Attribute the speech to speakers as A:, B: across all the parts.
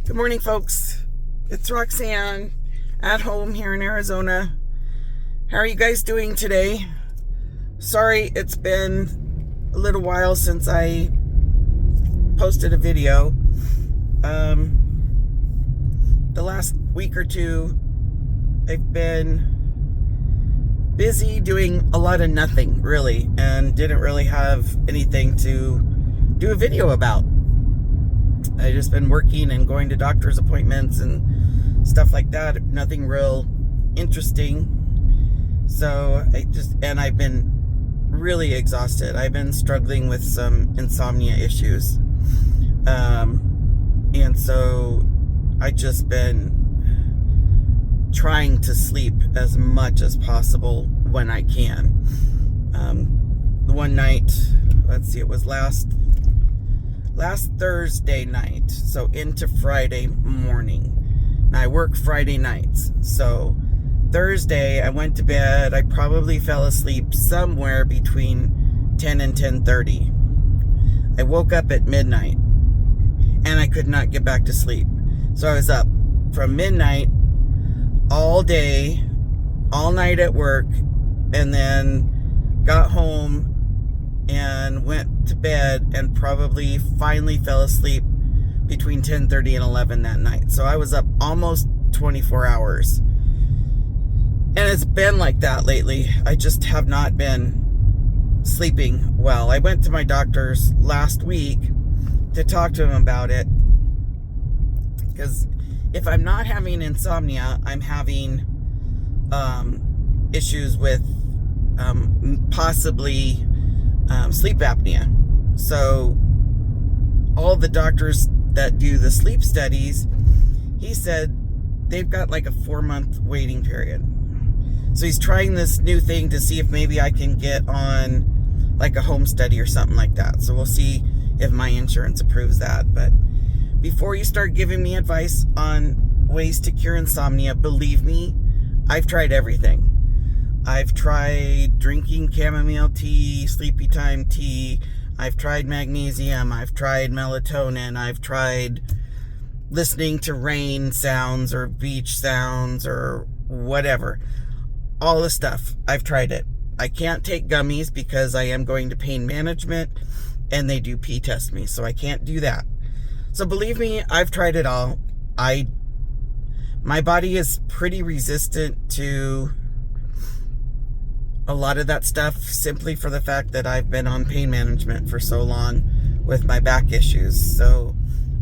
A: Good morning, folks. It's Roxanne at home here in Arizona. How are you guys doing today? Sorry, it's been a little while since I posted a video. The last week or two, I've been busy doing a lot of nothing, really, and didn't really have anything to do a video about. I just been working and going to doctor's appointments and stuff like that. Nothing real interesting. So I've been really exhausted. I've been struggling with some insomnia issues. And so I just been trying to sleep as much as possible when I can. The one night, let's see, it was last Thursday night, so into Friday morning. Now, I work Friday nights, so Thursday I went to bed. I probably fell asleep somewhere between 10 and 10:30. I woke up at midnight, and I could not get back to sleep. So I was up from midnight all day, all night at work, and then got home and went to bed and probably finally fell asleep between 10:30 and 11 that night. So I was up almost 24 hours. And it's been like that lately. I just have not been sleeping well. I went to my doctor's last week to talk to him about it, because if I'm not having insomnia, I'm having issues with possibly sleep apnea. So all the doctors that do the sleep studies, he said they've got like a 4-month waiting period. So he's trying this new thing to see if maybe I can get on like a home study or something like that. So we'll see if my insurance approves that. But before you start giving me advice on ways to cure insomnia, believe me, I've tried everything. I've tried drinking chamomile tea, sleepy time tea. I've tried magnesium. I've tried melatonin. I've tried listening to rain sounds or beach sounds or whatever. All the stuff. I've tried it. I can't take gummies because I am going to pain management and they do pee test me, so I can't do that. So believe me, I've tried it all. My body is pretty resistant to a lot of that stuff, simply for the fact that I've been on pain management for so long with my back issues. So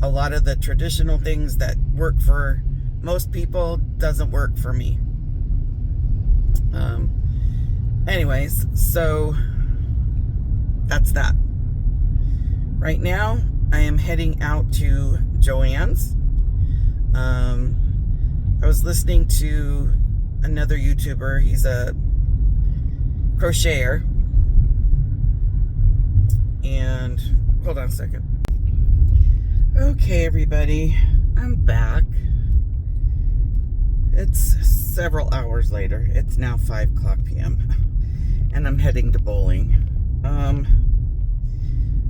A: a lot of the traditional things that work for most people doesn't work for me. Anyways, so that's that. Right now, I am heading out to Joann's. I was listening to another YouTuber. He's a crocheter. And hold on a second. Okay, everybody, I'm back. It's several hours later. It's now 5:00 p.m. and I'm heading to bowling.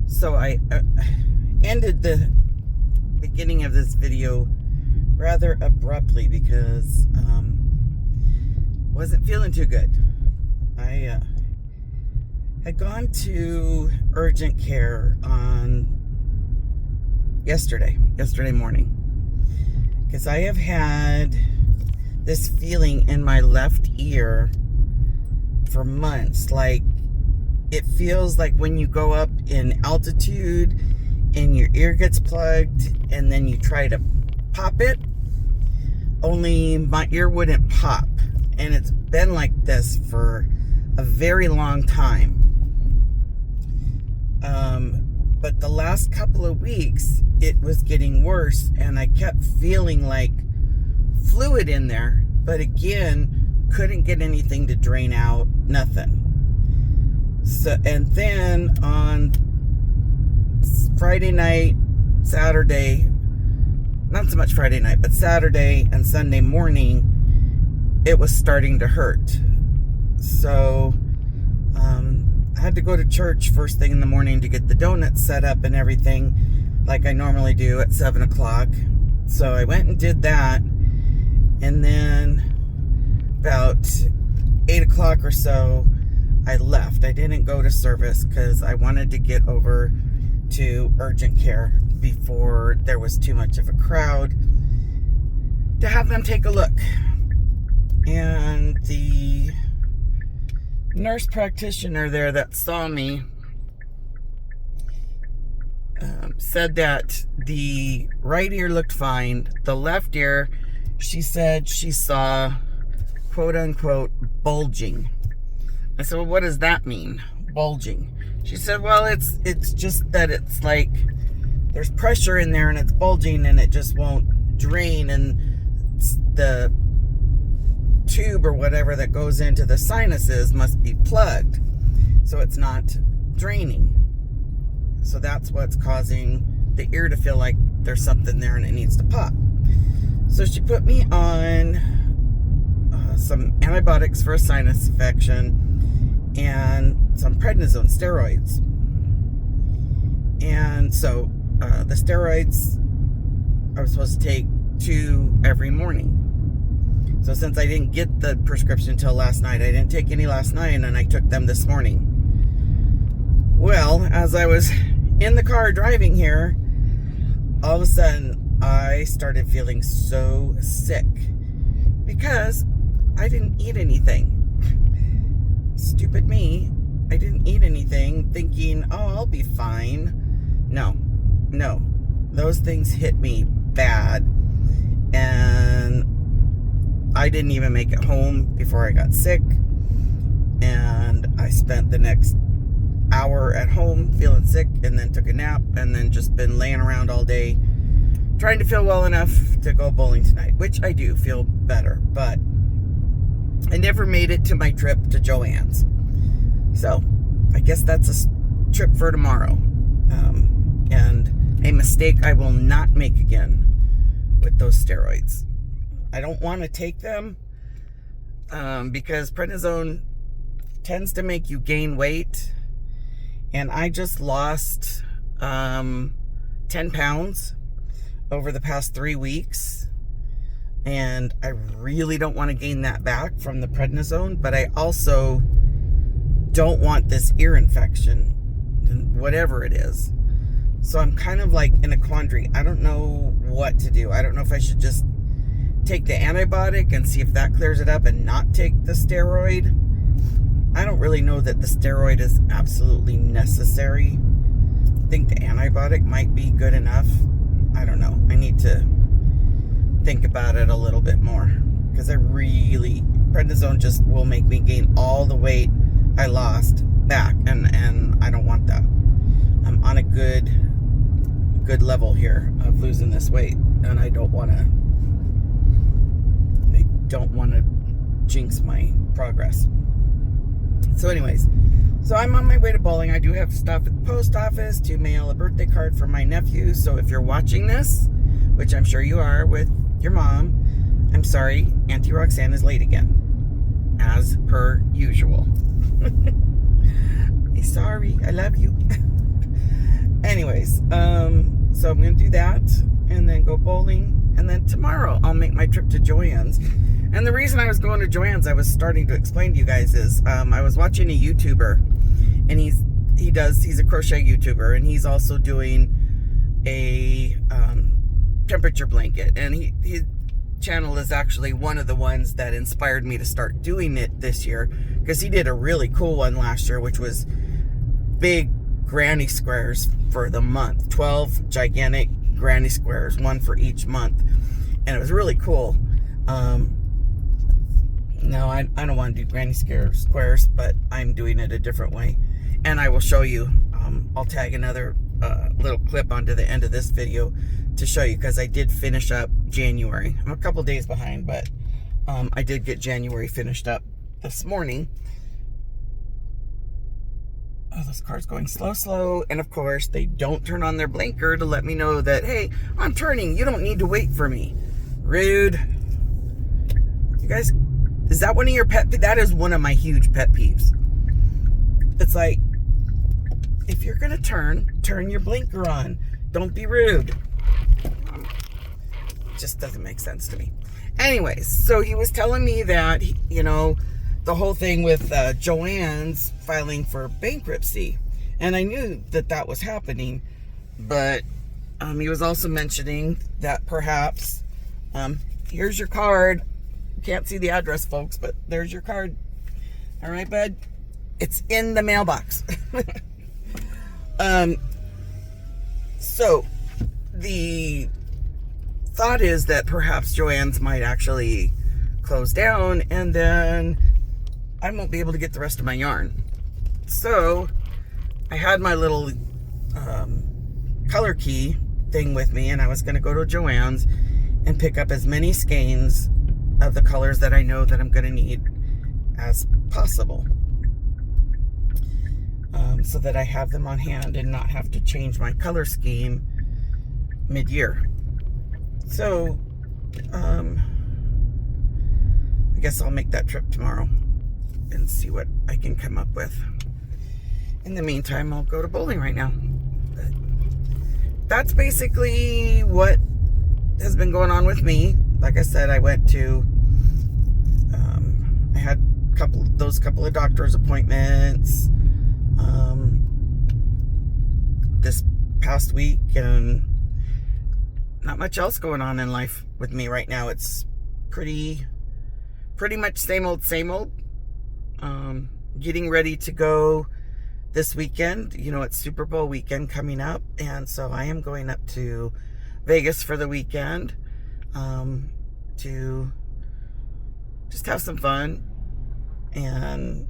A: So I ended the beginning of this video rather abruptly because wasn't feeling too good. I had gone to urgent care on yesterday morning, because I have had this feeling in my left ear for months. Like, it feels like when you go up in altitude and your ear gets plugged and then you try to pop it, only my ear wouldn't pop. And it's been like this for a very long time. But the last couple of weeks, it was getting worse, and I kept feeling like fluid in there, but again, couldn't get anything to drain out, nothing. So, and then on Friday night, Saturday, not so much Friday night, but Saturday and Sunday morning, it was starting to hurt. So I had to go to church first thing in the morning to get the donuts set up and everything, like I normally do at 7 o'clock. So I went and did that, and then about 8 o'clock or so, I left. I didn't go to service because I wanted to get over to urgent care before there was too much of a crowd to have them take a look. And the nurse practitioner there that saw me said that the right ear looked fine. The left ear, she said she saw, quote unquote, bulging. I said, well, what does that mean, bulging? She said, well, it's just that it's like there's pressure in there and it's bulging and it just won't drain, and the tube or whatever that goes into the sinuses must be plugged, so it's not draining. So that's what's causing the ear to feel like there's something there and it needs to pop. So she put me on some antibiotics for a sinus infection and some prednisone steroids. And so the steroids I was supposed to take 2 every morning. So since I didn't get the prescription until last night, I didn't take any last night, and I took them this morning. Well, as I was in the car driving here, all of a sudden I started feeling so sick because I didn't eat anything. Stupid me. I didn't eat anything thinking, oh, I'll be fine. No. Those things hit me bad. And I didn't even make it home before I got sick. And I spent the next hour at home feeling sick, and then took a nap, and then just been laying around all day trying to feel well enough to go bowling tonight, which I do feel better, but I never made it to my trip to Joann's. So I guess that's a trip for tomorrow, and a mistake I will not make again with those steroids. I don't want to take them because prednisone tends to make you gain weight, and I just lost 10 pounds over the past 3 weeks, and I really don't want to gain that back from the prednisone, but I also don't want this ear infection, whatever it is. So I'm kind of like in a quandary. I don't know what to do. I don't know if I should just take the antibiotic and see if that clears it up and not take the steroid. I don't really know that the steroid is absolutely necessary. I think the antibiotic might be good enough. I don't know. I need to think about it a little bit more, because prednisone just will make me gain all the weight I lost back, and I don't want that. I'm on a good level here of losing this weight, and I don't want to jinx my progress. So anyways, so I'm on my way to bowling. I do have to stop at the post office to mail a birthday card for my nephew. So if you're watching this, which I'm sure you are with your mom, I'm sorry, Auntie Roxanne is late again, as per usual. I'm sorry, I love you. Anyways, so I'm going to do that and then go bowling. And then tomorrow I'll make my trip to Joann's. And the reason I was going to Joann's, I was starting to explain to you guys, is I was watching a YouTuber, and he's a crochet YouTuber, and he's also doing a temperature blanket. And his channel is actually one of the ones that inspired me to start doing it this year, because he did a really cool one last year, which was big granny squares for the month. 12 gigantic granny squares, one for each month. And it was really cool. No, I don't want to do granny squares, but I'm doing it a different way. And I will show you. I'll tag another little clip onto the end of this video to show you, because I did finish up January. I'm a couple days behind, but I did get January finished up this morning. Oh, this car's going slow. And of course, they don't turn on their blinker to let me know that, hey, I'm turning. You don't need to wait for me. Rude. You guys, is that one of your pet peeves? That is one of my huge pet peeves. It's like, if you're going to turn your blinker on. Don't be rude. just doesn't make sense to me. Anyways, so he was telling me that, the whole thing with Joann's filing for bankruptcy. And I knew that was happening. But he was also mentioning that perhaps, here's your card. Can't see the address, folks, but there's your card. All right, bud? It's in the mailbox. So the thought is that perhaps Joann's might actually close down, and then I won't be able to get the rest of my yarn. So I had my little color key thing with me, and I was going to go to Joann's and pick up as many skeins of the colors that I know that I'm going to need as possible, so that I have them on hand and not have to change my color scheme mid-year. So I guess I'll make that trip tomorrow and see what I can come up with. In the meantime, I'll go to bowling right now. But that's basically what has been going on with me. Like I said, I went to I had those couple of doctor's appointments this past week, and not much else going on in life with me right now. It's pretty much same old. Getting ready to go this weekend. It's Super Bowl weekend coming up, and so I am going up to Vegas for the weekend to just have some fun and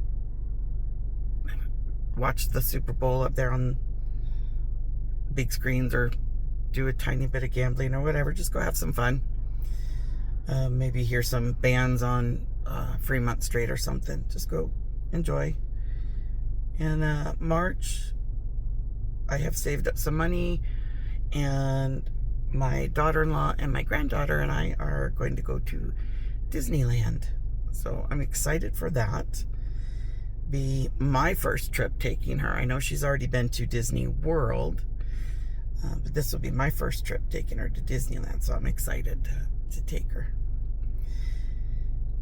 A: watch the Super Bowl up there on big screens, or do a tiny bit of gambling or whatever. Just go have some fun. Maybe hear some bands on Fremont Street or something. Just go enjoy. And March, I have saved up some money, and my daughter-in-law and my granddaughter and I are going to go to Disneyland. So I'm excited for that. Be my first trip taking her. I know she's already been to Disney World, but this will be my first trip taking her to Disneyland, so I'm excited to take her.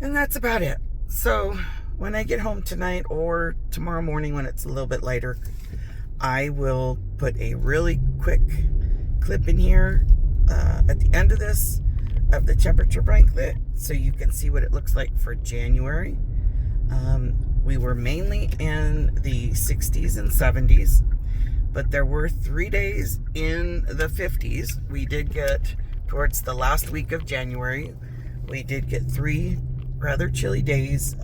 A: And that's about it. So when I get home tonight or tomorrow morning when it's a little bit lighter, I will put a really quick clip in here at the end of this of the temperature blanket, so you can see what it looks like for January. We were mainly in the 60s and 70s, but there were 3 days in the 50s. We did get, towards the last week of January, we did get 3 rather chilly days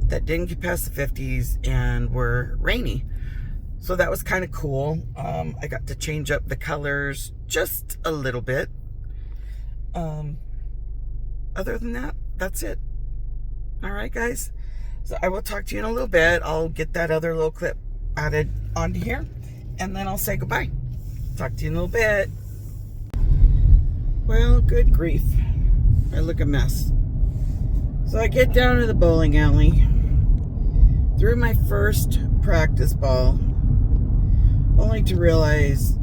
A: that didn't get past the 50s and were rainy. So that was kind of cool. I got to change up the colors just a little bit. Other than that, that's it. All right, guys. So I will talk to you in a little bit. I'll get that other little clip added onto here, and then I'll say goodbye. Talk to you in a little bit. Well, good grief. I look a mess. So I get down to the bowling alley, threw my first practice ball, only to realize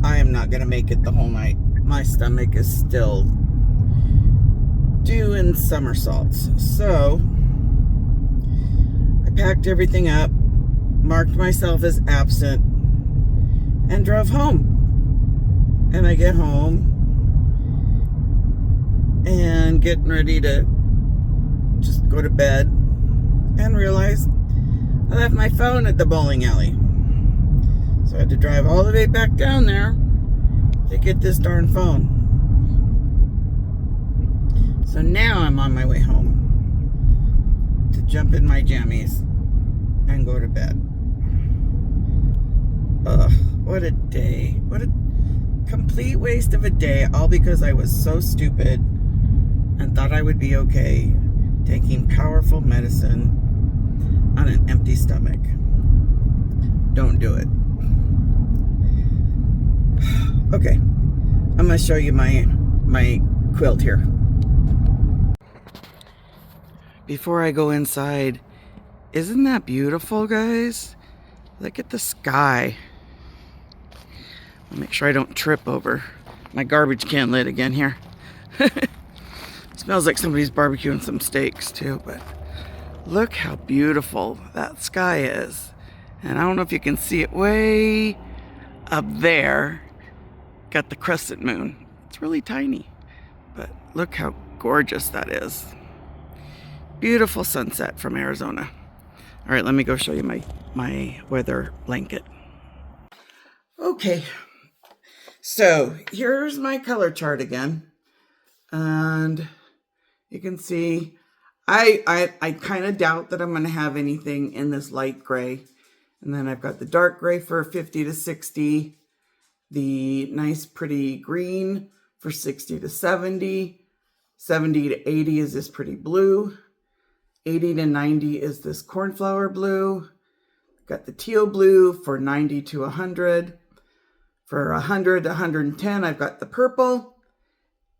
A: I am not going to make it the whole night. My stomach is still doing somersaults. So I packed everything up, marked myself as absent, and drove home. And I get home and getting ready to just go to bed and realize I left my phone at the bowling alley. So I had to drive all the way back down there to get this darn phone. So now I'm on my way home to jump in my jammies and go to bed. Ugh, what a day. What a complete waste of a day, all because I was so stupid and thought I would be okay taking powerful medicine on an empty stomach. Don't do it. Okay, I'm gonna show you my quilt here. Before I go inside, isn't that beautiful, guys? Look at the sky. I'll make sure I don't trip over my garbage can lid again here. Smells like somebody's barbecuing some steaks too, but look how beautiful that sky is. And I don't know if you can see it way up there. Got the crescent moon. It's really tiny, but look how gorgeous that is. Beautiful sunset from Arizona. All right, let me go show you my weather blanket. Okay, so here's my color chart again. And you can see, I kind of doubt that I'm going to have anything in this light gray. And then I've got the dark gray for 50 to 60, the nice pretty green for 60 to 70, 70 to 80 is this pretty blue, 80 to 90 is this cornflower blue, got the teal blue for 90 to 100, for 100 to 110 I've got the purple,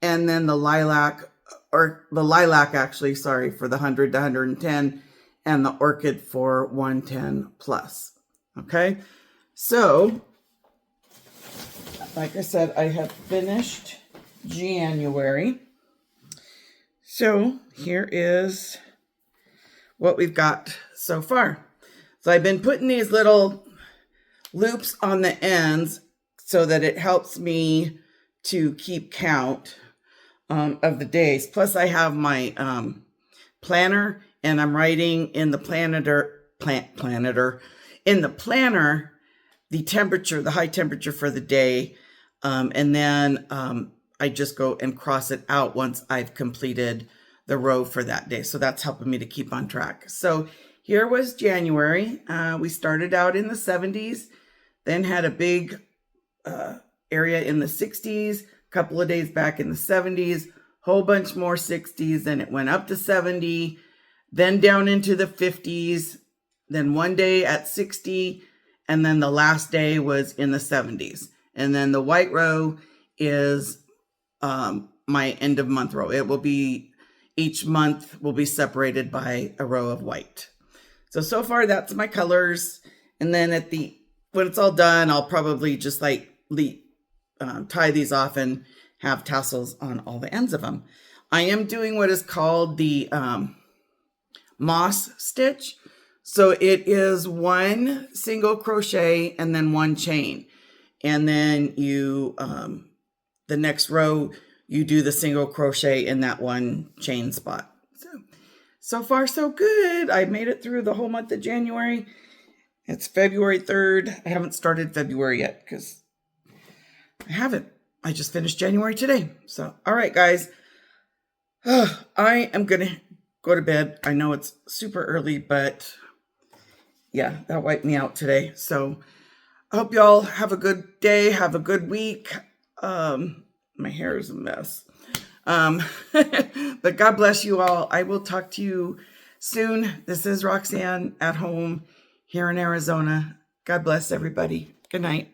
A: and then the lilac, or the lilac actually, sorry, for the 100 to 110, and the orchid for 110 plus. Okay, so like I said, I have finished January. So here is what we've got so far. So I've been putting these little loops on the ends so that it helps me to keep count of the days. Plus I have my planner, and I'm writing in the planner, the temperature, the high temperature for the day. And then I just go and cross it out once I've completed the row for that day. So that's helping me to keep on track. So here was January. We started out in the 70s, then had a big area in the 60s, a couple of days back in the 70s, whole bunch more 60s, then it went up to 70, then down into the 50s, then one day at 60, and then the last day was in the 70s. And then the white row is my end of month row. It will be, each month will be separated by a row of white. So far that's my colors. And then when it's all done, I'll probably just like tie these off and have tassels on all the ends of them. I am doing what is called the moss stitch. So it is one single crochet and then one chain. And then you, the next row, you do the single crochet in that one chain spot. So far so good. I made it through the whole month of January. It's February 3rd. I haven't started February yet because I haven't. I just finished January today. So, all right, guys. I am going to go to bed. I know it's super early, but yeah, that wiped me out today. So I hope y'all have a good day. Have a good week. My hair is a mess. But God bless you all. I will talk to you soon. This is Roxanne at home here in Arizona. God bless everybody. Good night.